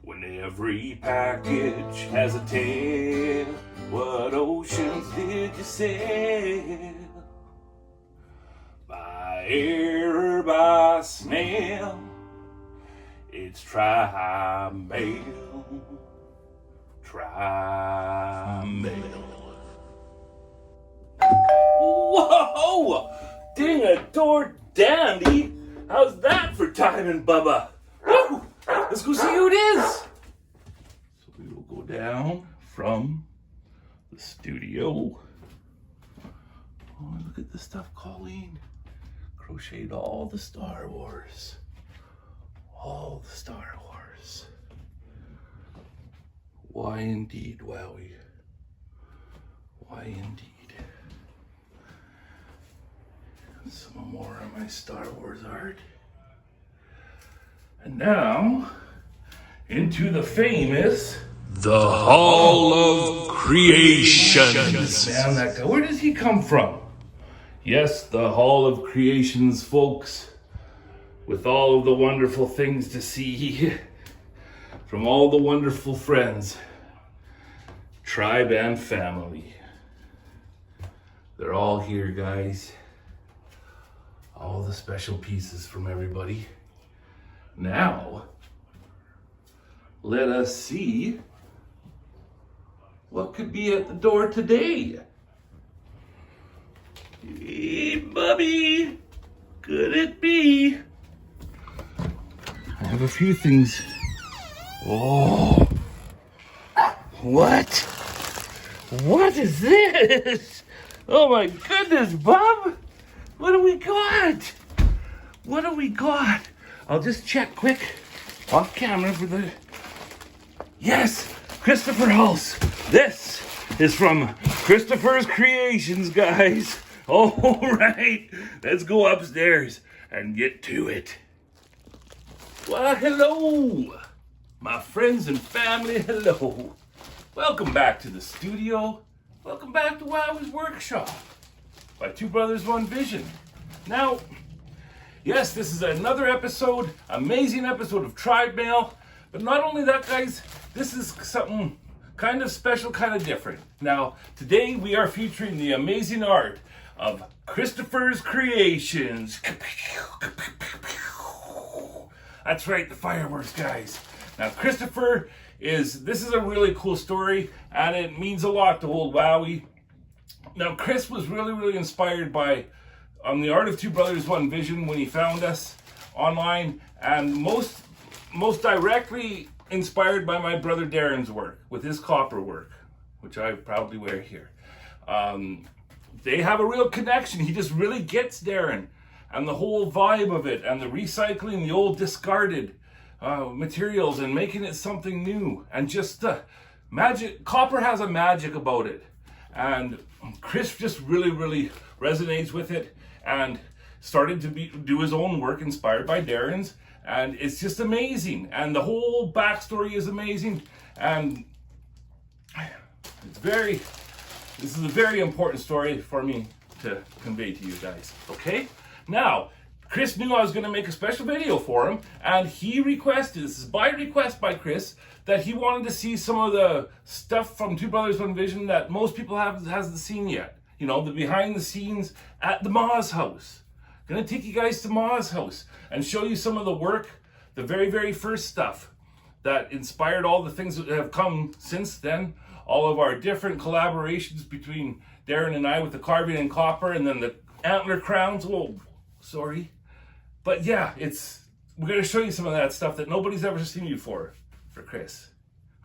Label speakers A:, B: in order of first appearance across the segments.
A: When every package has a tale, what oceans did you sail? By air or by snail, it's tri-mail. Whoa! Ding a door dandy! How's that for timing, Bubba? Woo! Let's go see who it is! So we will go down from the studio. Oh, look at the stuff Colleen crocheted. All the Star Wars. All the Star Wars. Why indeed, Wowie? Why indeed? Some more of my Star Wars art. And now, into the famous...
B: The Hall of Creations.
A: Man, that guy, where does he come from? Yes, the Hall of Creations, folks. With all of the wonderful things to see. From all the wonderful friends. Tribe and family. They're all here, guys. All the special pieces from everybody. Now, let us see what could be at the door today. Hey, Bubby, could it be? I have a few things. Oh, what? What is this? Oh my goodness, Bob. What do we got? What do we got? I'll just check quick off camera for the... Yes, Christopher Hulse. This is from Christopher's Creations, guys. All right, let's go upstairs and get to it. Well, hello, my friends and family, hello. Welcome back to the studio. Welcome back to Wowwy'z Workshop by Two Brothers, One Vision. Now, yes, this is another episode, amazing episode of Tribe Mail. But not only that, guys, this is something kind of special, kind of different. Now, today we are featuring the amazing art of Christopher's Creations. That's right, the fireworks, guys. Now, Christopher this is a really cool story, and it means a lot to old Wowie. Now, Chris was really inspired by the art of Two Brothers, One Vision when he found us online, and most directly inspired by my brother Darren's work with his copper work, which I proudly wear here. They have a real connection. He just really gets Darren and the whole vibe of it, and the recycling the old discarded materials and making it something new, and just the magic. Copper has a magic about it, and Chris just really resonates with it and started to do his own work inspired by Darren's, and it's just amazing, and the whole backstory is amazing, and this is a very important story for me to convey to you guys. Okay, now Chris knew I was going to make a special video for him, and he requested, this is by request by Chris, that he wanted to see some of the stuff from Two Brothers, One Vision that most people hasn't seen yet. You know, the behind the scenes at the Ma's house. Gonna take you guys to Ma's house and show you some of the work, the very first stuff that inspired all the things that have come since then. All of our different collaborations between Darren and I with the carving in copper, and then the antler crowns. Whoa, sorry. But yeah, we're gonna show you some of that stuff that nobody's ever seen before for Chris.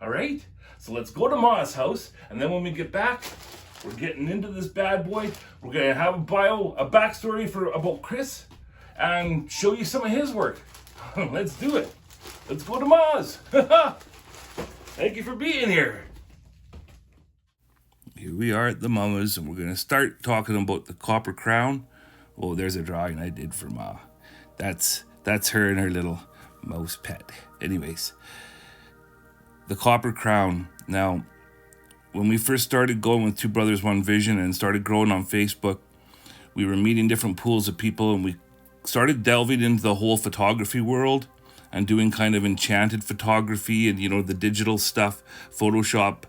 A: All right? So let's go to Ma's house, and then when we get back, we're getting into this bad boy. We're gonna have a backstory about Chris, and show you some of his work. Let's do it. Let's go to Ma's. Thank you for being here. Here we are at the Mama's, and we're gonna start talking about the copper crown. Oh, there's a drawing I did for Ma. That's her and her little mouse pet. Anyways, the copper crown. Now, when we first started going with Two Brothers, One Vision and started growing on Facebook, we were meeting different pools of people, and we started delving into the whole photography world and doing kind of enchanted photography and, the digital stuff, Photoshop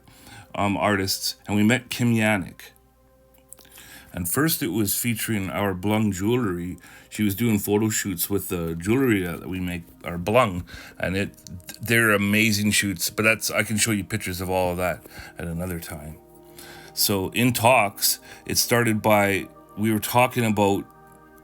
A: artists. And we met Yanick. And first it was featuring our Blung jewelry. She was doing photo shoots with the jewelry that we make, our Blung, and they're amazing shoots. But I can show you pictures of all of that at another time. So in talks, it started by, we were talking about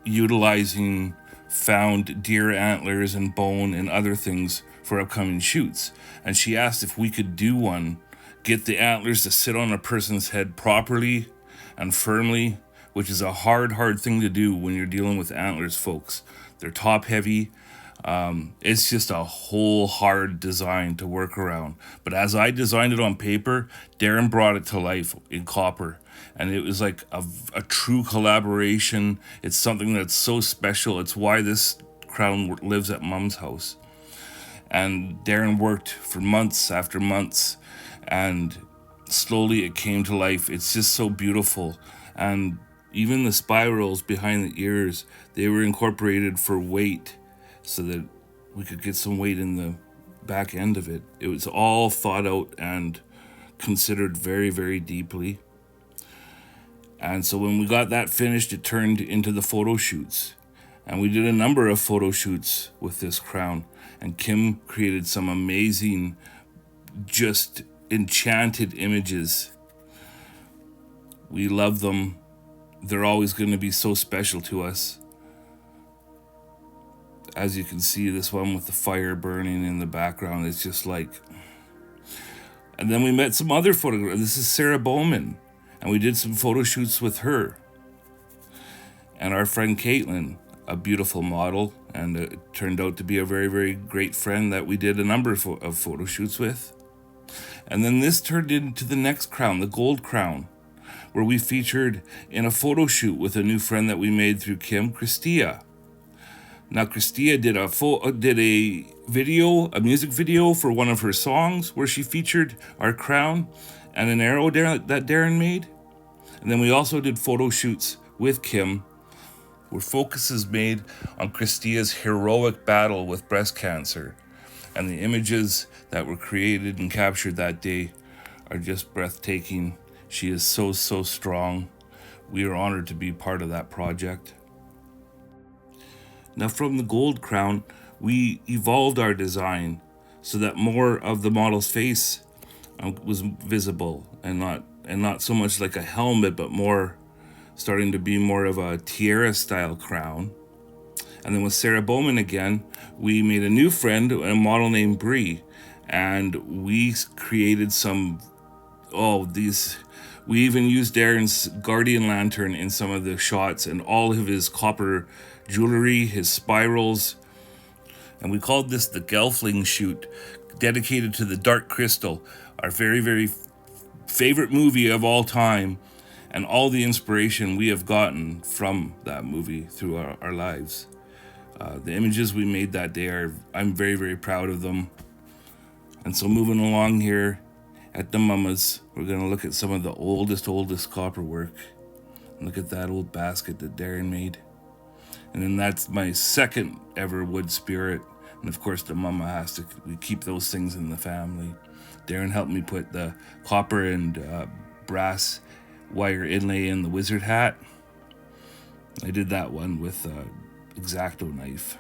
A: utilizing found deer antlers and bone and other things for upcoming shoots. And she asked if we could do one, get the antlers to sit on a person's head properly and firmly, which is a hard thing to do when you're dealing with antlers, folks. They're top heavy. It's just a whole hard design to work around. But as I designed it on paper, Darren brought it to life in copper. And it was like a true collaboration. It's something that's so special. It's why this crown lives at Mom's house. And Darren worked for months after months, and slowly it came to life. It's just so beautiful. And even the spirals behind the ears, they were incorporated for weight so that we could get some weight in the back end of it. It was all thought out and considered very, very deeply. And so when we got that finished, it turned into the photo shoots. And we did a number of photo shoots with this crown. And Kim created some amazing, just enchanted images. We love them. They're always going to be so special to us. As you can see, this one with the fire burning in the background, it's just like... And then we met some other photographers. This is Sarah Bowman, and we did some photo shoots with her. And our friend Caitlin, a beautiful model, and it turned out to be a very, very great friend that we did a number of photo shoots with. And then this turned into the next crown, the gold crown, where we featured in a photo shoot with a new friend that we made through Kim, Kristia. Now, Kristia did a music video for one of her songs where she featured our crown and an arrow that Darren made. And then we also did photo shoots with Kim, where focus is made on Kristia's heroic battle with breast cancer. And the images that were created and captured that day are just breathtaking. She is so, so strong. We are honored to be part of that project. Now, from the gold crown, we evolved our design so that more of the model's face was visible and not so much like a helmet, but more starting to be more of a tiara style crown. And then with Sarah Bowman again, we made a new friend, a model named Brei, and we created we even used Darren's guardian lantern in some of the shots and all of his copper jewelry, his spirals. And we called this the Gelfling shoot, dedicated to the Dark Crystal, our very, very favorite movie of all time, and all the inspiration we have gotten from that movie through our lives. The images we made that day I'm very, very proud of them. And so moving along here at the Mama's, we're going to look at some of the oldest copper work. Look at that old basket that Darren made. And then that's my second ever wood spirit. And of course the Mama we keep those things in the family. Darren helped me put the copper and brass wire inlay in the wizard hat. I did that one with X-Acto knife.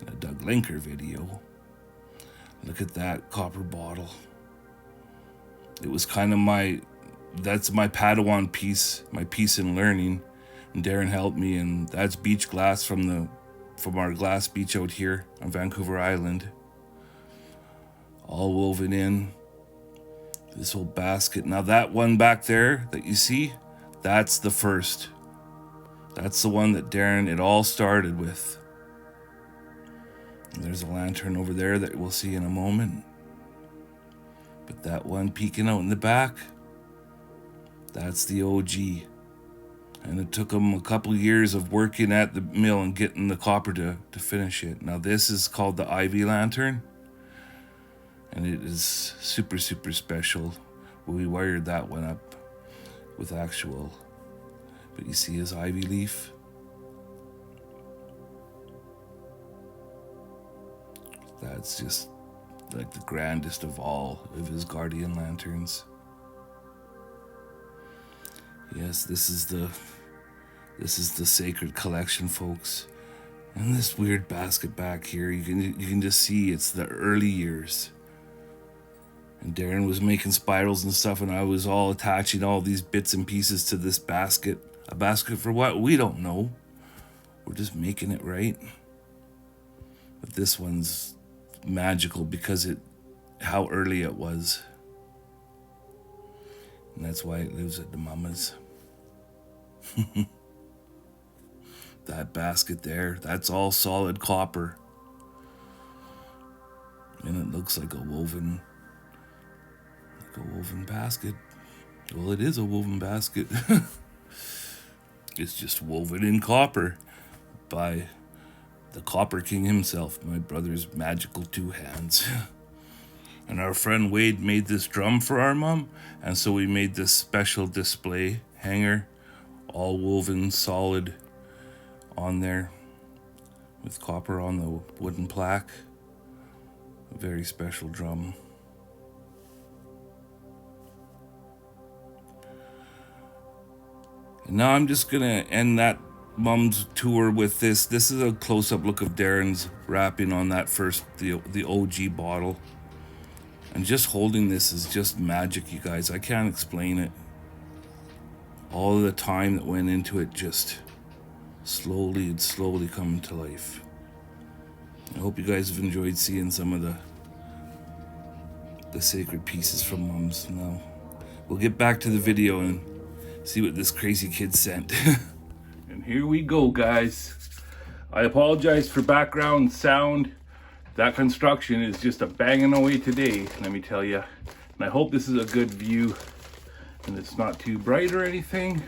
A: A Doug Linker video. Look at that copper bottle. It was kind of that's my Padawan piece, my piece in learning. And Darren helped me, and that's beach glass from our glass beach out here on Vancouver Island. All woven in. This whole basket. Now that one back there that you see, that's the first. That's the one that it all started with. And there's a lantern over there that we'll see in a moment. But that one peeking out in the back, that's the OG. And it took them a couple of years of working at the mill and getting the copper to finish it. Now this is called the Ivy Lantern. And it is super, super special. We wired that one up with actual. But you see his ivy leaf?
C: That's just like the grandest of all of his guardian lanterns. Yes, this is the sacred collection, folks. And this weird basket back here, you can just see it's the early years. And Darren was making spirals and stuff, and I was all attaching all these bits and pieces to this basket. A basket for what? We don't know. We're just making it, right? But this one's magical because how early it was. And that's why it lives at the mama's. That basket there, that's all solid copper. And it looks like a woven basket. Well, it is a woven basket. It's just woven in copper by the Copper King himself, my brother's magical two hands. And our friend Wade made this drum for our mom, and so we made this special display hanger, all woven solid on there with copper on the wooden plaque. A very special drum. And now I'm just gonna end that mom's tour with this. This is a close-up look of Darren's wrapping on that first, the OG bottle. And just holding this is just magic, you guys. I can't explain it. All of the time that went into it just slowly coming to life. I hope you guys have enjoyed seeing some of the sacred pieces from Mom's. Now, we'll get back to the video and see what this crazy kid sent.
A: And here we go, guys. I apologize for background sound. That construction is just a banging away today, let me tell you. And I hope this is a good view and it's not too bright or anything.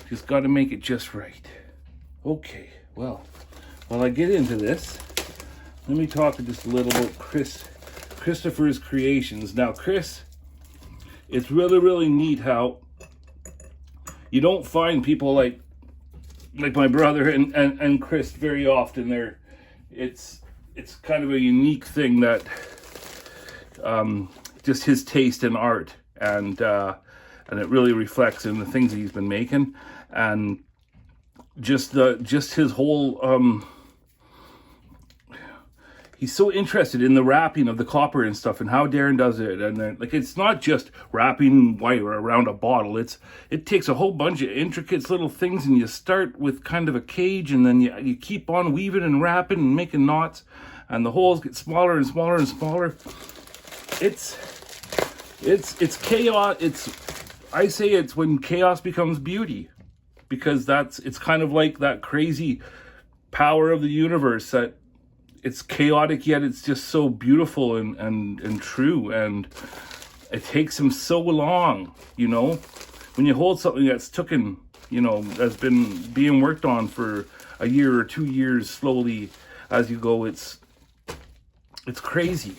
A: Just got to make it just right. Okay, well, while I get into this, let me talk just a little about Christopher's Creations. Now, Chris, it's really neat how you don't find people like my brother and Chris very often. It's kind of a unique thing that just his taste in art, and it really reflects in the things that he's been making, and just his whole he's so interested in the wrapping of the copper and stuff and how Darren does it. And then, like, it's not just wrapping wire around a bottle. It takes a whole bunch of intricate little things, and you start with kind of a cage, and then you keep on weaving and wrapping and making knots, and the holes get smaller and smaller and smaller. It's chaos. I say it's when chaos becomes beauty, because it's kind of like that crazy power of the universe that it's chaotic, yet it's just so beautiful and true. And it takes him so long, when you hold something that's taken, that's been being worked on for a year or 2 years, slowly as you go, it's crazy.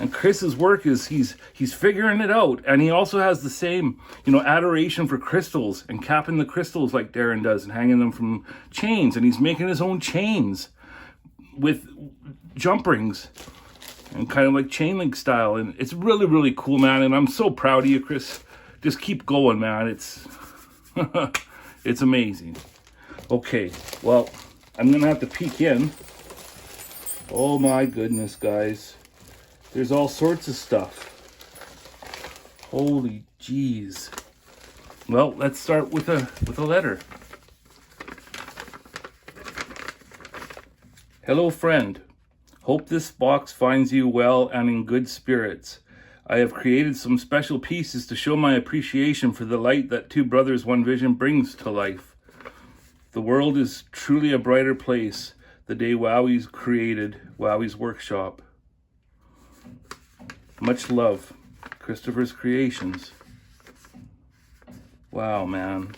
A: And Chris's work is he's figuring it out, and he also has the same, adoration for crystals and capping the crystals like Darren does and hanging them from chains, and he's making his own chains with jump rings and kind of like chain link style, and it's really cool, man. And I'm so proud of you, Chris. Just keep going, man. It's it's amazing. Okay, well, I'm gonna have to peek in. Oh my goodness, guys, there's all sorts of stuff. Holy jeez. Well, let's start with a letter. Hello, friend. Hope this box finds you well and in good spirits. I have created some special pieces to show my appreciation for the light that Two Brothers One Vision brings to life. The world is truly a brighter place the day Wowwy'z created Wowwy'z Workshop. Much love, Christopher's Creations. Wow, man.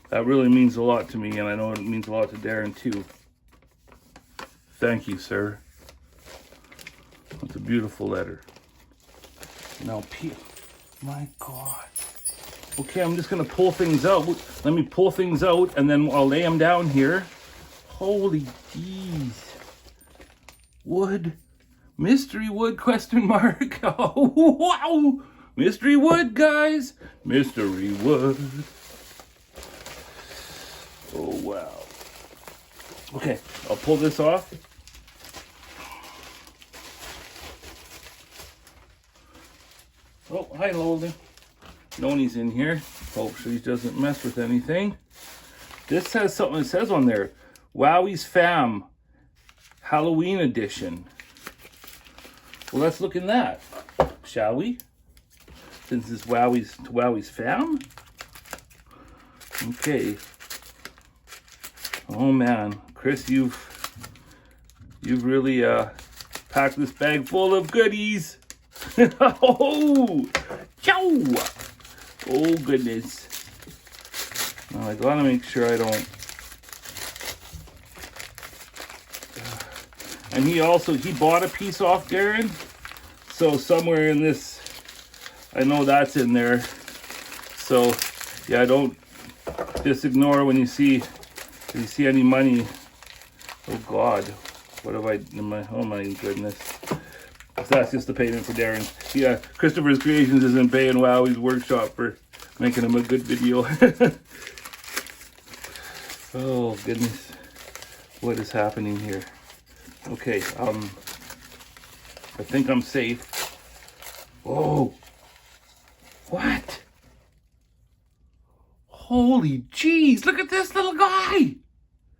A: That really means a lot to me, and I know it means a lot to Darren too. Thank you, sir. That's a beautiful letter. Now, my God. Okay, I'm just going to pull things out. Let me pull things out, and then I'll lay them down here. Holy jeez. Wood. Mystery wood, question mark. Oh, wow. Mystery wood, guys. Mystery wood. Oh, wow. Okay, I'll pull this off. Oh, hi, Lola. Noni's in here. Hope she doesn't mess with anything. This has something that says on there. Wowwy'z Fam. Halloween edition. Well, let's look in that, shall we? Since it's Wowwy'z Fam. Okay. Oh man, Chris, you've really packed this bag full of goodies. Oh, chow! Oh goodness. Now I gotta make sure I don't. And he bought a piece off Darren. So somewhere in this, I know that's in there. So yeah, don't just ignore when you see any money. Oh God, what have I? Oh my goodness. That's just the payment for Darren. Yeah, Christopher's Creations isn't paying Wowwy'z Workshop for making him a good video. Oh goodness, what is happening here? Okay, I think I'm safe. Oh, what? Holy jeez, look at this little guy.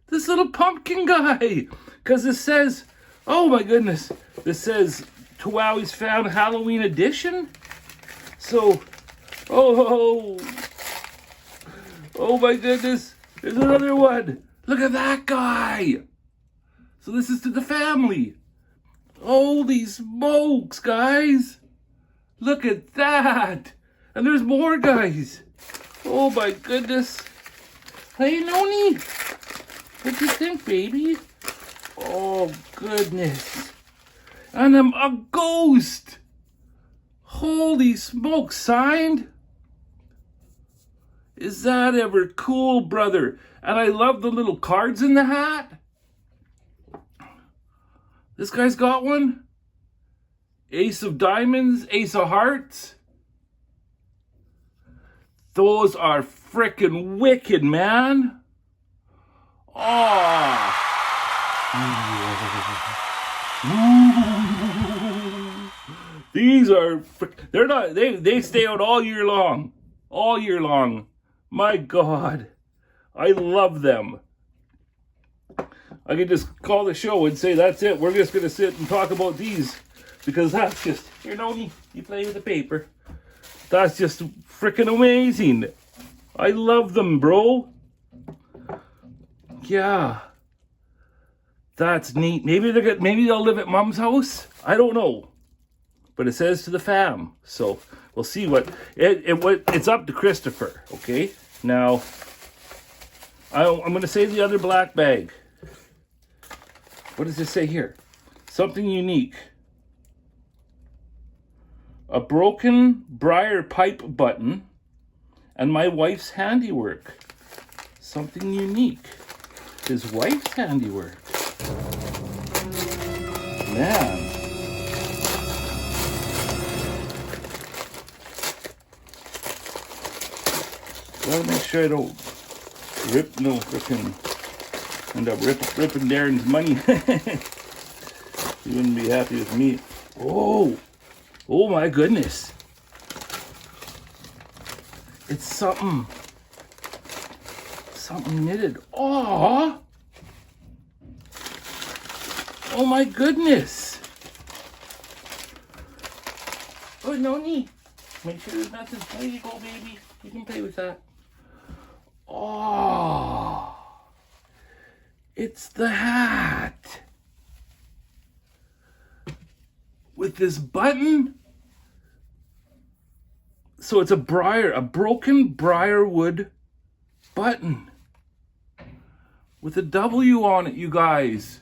A: This little pumpkin guy. Because it says, oh my goodness, this says to Wowwy'z Fam Halloween edition. So, oh my goodness, there's another one. Look at that guy. So this is to the family. Holy smokes, guys. Look at that. And there's more, guys. Oh my goodness. Hey, Noni. What do you think, baby? Oh, goodness. And I'm a ghost. Holy smokes, signed? Is that ever cool, brother? And I love the little cards in the hat. This guy's got one. Ace of Diamonds, Ace of Hearts. Those are frickin' wicked, man. Oh. These are, they're not, they stay out all year long. All year long. My God. I love them. I could just call the show and say, that's it. We're just going to sit and talk about these. Because that's just, here, Noni, you play with the paper. That's just freaking amazing. I love them, bro. Yeah. That's neat. Maybe they'll live at Mom's house. I don't know. But it says to the fam. So we'll see what it's up to Christopher. Okay. Now, I'm going to say the other black bag. What does it say here? Something unique. A broken briar pipe button and my wife's handiwork. Something unique. His wife's handiwork. Man. Gotta make sure I don't rip no frickin' end up ripping Darren's money. He wouldn't be happy with me. Oh my goodness. It's something knitted. Oh my goodness. Oh, no need. Make sure there's nothing. There you go, baby. You can play with that. Oh. It's the hat. With this button. So it's a broken briarwood button. With a W on it, you guys.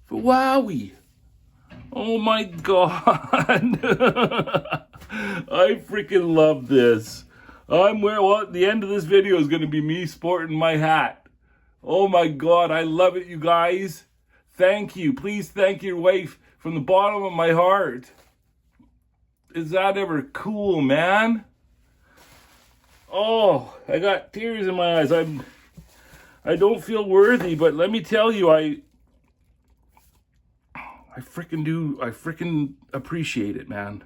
A: For Wowie. Oh my God. I freaking love this. The end of this video is going to be me sporting my hat. Oh my God, I love it, you guys. Thank you. Please thank your wife from the bottom of my heart. Is that ever cool, man? Oh, I got tears in my eyes. I don't feel worthy, but let me tell you, I freaking appreciate it, man.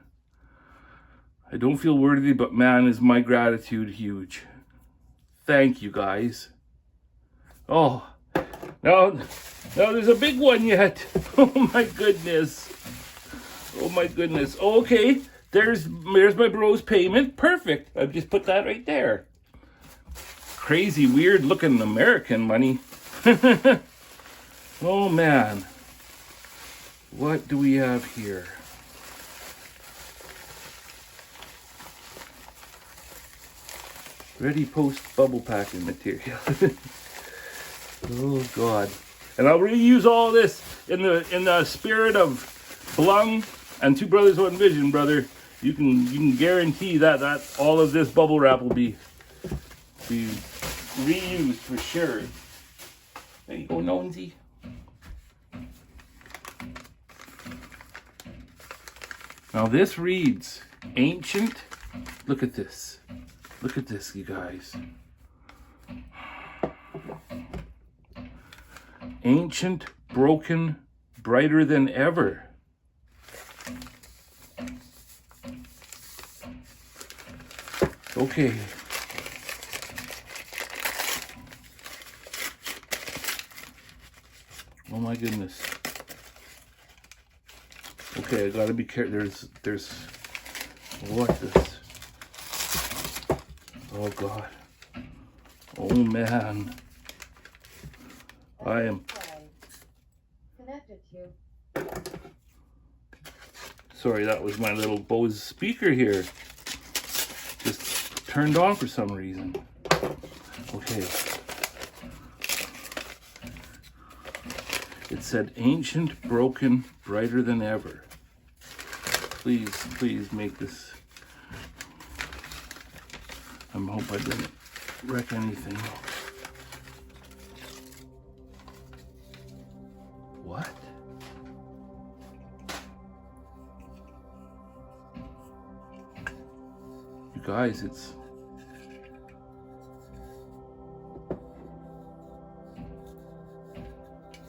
A: I don't feel worthy, but man, is my gratitude huge. Thank you, guys. Oh, now there's a big one yet. Oh my goodness. Oh my goodness. Okay, there's my bro's payment. Perfect. I've just put that right there. Crazy, weird looking American money. Oh man. What do we have here? Ready post bubble packing material. Oh God. And I'll reuse all this in the spirit of Blung and Two Brothers One Vision, brother. You can guarantee that all of this bubble wrap will be reused for sure. There you go, Nosy. Now this reads ancient. Look at this. Look at this, you guys. Ancient, broken, brighter than ever. Okay. Oh my goodness. Okay, I gotta be careful. There's what's this? Oh God. Oh man. I am
D: connected to.
A: Sorry, that was my little Bose speaker here. Just turned on for some reason. Okay. It said ancient, broken, brighter than ever. Please make this. I hope I didn't wreck anything. What? You guys, it's...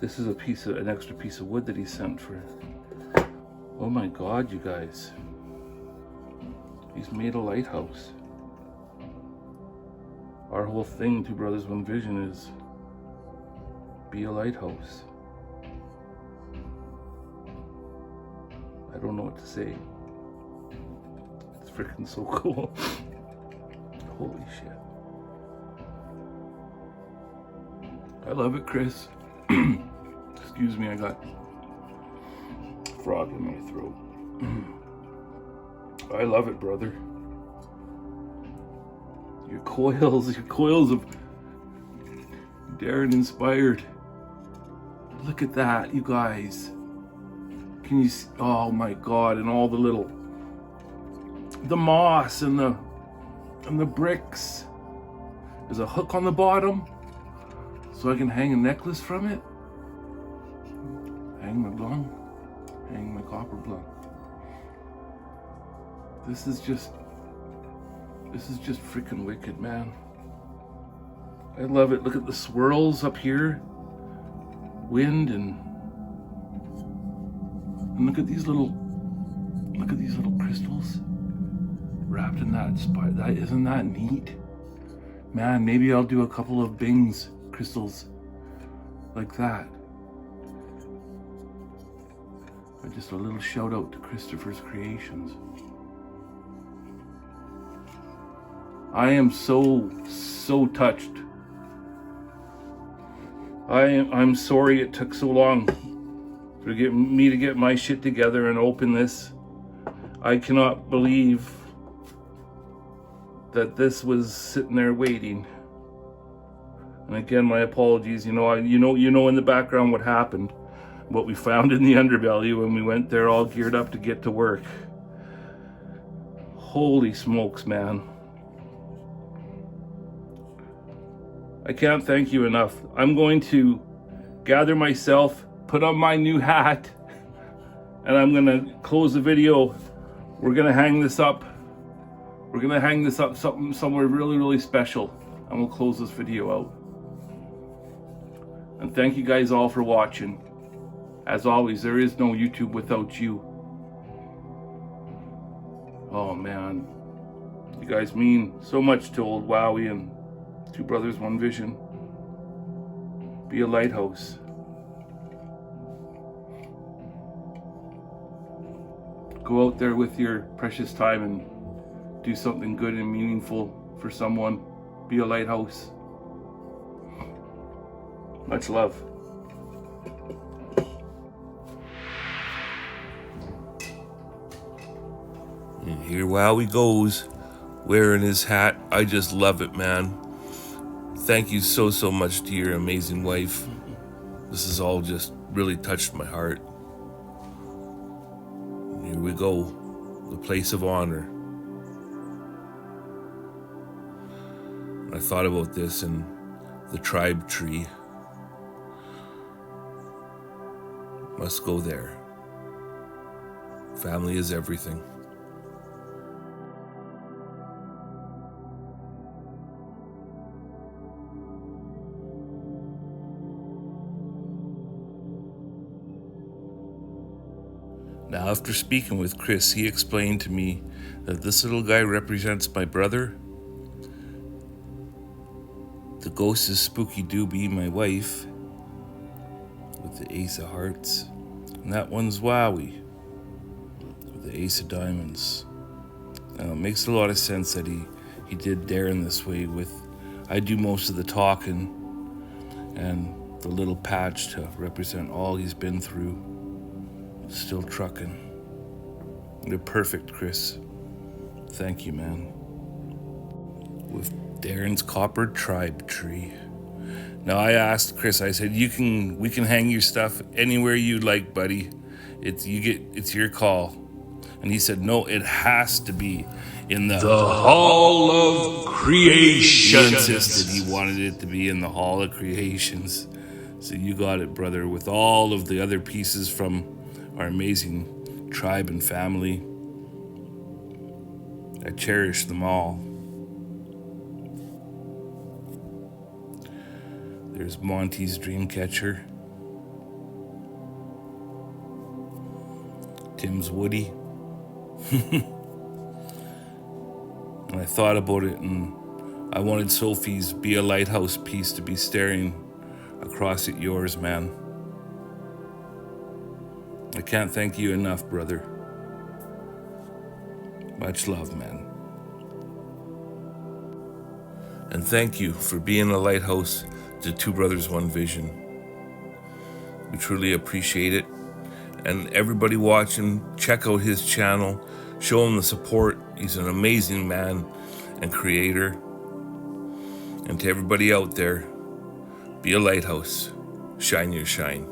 A: This is an extra piece of wood that he sent for... Oh my God, you guys. He's made a lighthouse. Our whole thing, Two Brothers One Vision, is be a lighthouse. I don't know what to say. It's freaking so cool. Holy shit. I love it, Chris. Excuse me, I got frog in my throat. I love it, brother. Your coils of Darren inspired. Look at that, you guys. Can you see? Oh my God, and all the moss and the bricks. There's a hook on the bottom so I can hang a necklace from it. Hang my blung, hang my copper blung. This is just freaking wicked, man. I love it. Look at the swirls up here. Wind and look at these little crystals wrapped in that spot. Isn't that neat? Man, maybe I'll do a couple of Bing's crystals like that. Just a little shout out to Christopher's Creations. I am so touched. I'm sorry it took so long for me to get my shit together and open this. I cannot believe that this was sitting there waiting. And again, my apologies. You know in the background what happened, what we found in the underbelly when we went there all geared up to get to work. Holy smokes, man. I can't thank you enough. I'm going to gather myself put on my new hat, and I'm gonna close the video. We're gonna hang this up. We're gonna hang this up somewhere really, really special, and we'll close this video out. And thank you guys all for watching. As always, there is no YouTube without you. Oh man, you guys mean so much to old Wowwy and Two Brothers, One Vision. Be a lighthouse. Go out there with your precious time and do something good and meaningful for someone. Be a lighthouse. Much love.
C: And here Wowwy goes, wearing his hat. I just love it, man. Thank you so much to your amazing wife. This has all just really touched my heart. Here we go, the place of honor. I thought about this and the tribe tree. Must go there. Family is everything. Now, after speaking with Chris, he explained to me that this little guy represents my brother. The ghost is Spooky Doobie, my wife, with the Ace of Hearts. And that one's Wowwy, with the Ace of Diamonds. Now, it makes a lot of sense that he did Darren this way with, I do most of the talking and the little patch to represent all he's been through. Still trucking. You're perfect, Chris. Thank you, man. With Darren's copper tribe tree. Now I asked Chris, I said, we can hang your stuff anywhere you like, buddy. It's your call. And he said, no, it has to be in the
B: Hall of Creation.
C: He insisted he wanted it to be in the Hall of Creations. So you got it, brother, with all of the other pieces from our amazing tribe and family. I cherish them all. There's Monty's Dreamcatcher. Tim's Woody. And I thought about it, and I wanted Sophie's Be a Lighthouse piece to be staring across at yours, man. I can't thank you enough, brother. Much love, man. And thank you for being a lighthouse to Two Brothers, One Vision. We truly appreciate it. And everybody watching, check out his channel. Show him the support. He's an amazing man and creator. And to everybody out there, be a lighthouse. Shine your shine.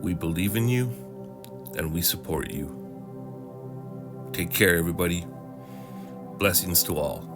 C: We believe in you, and we support you. Take care, everybody. Blessings to all.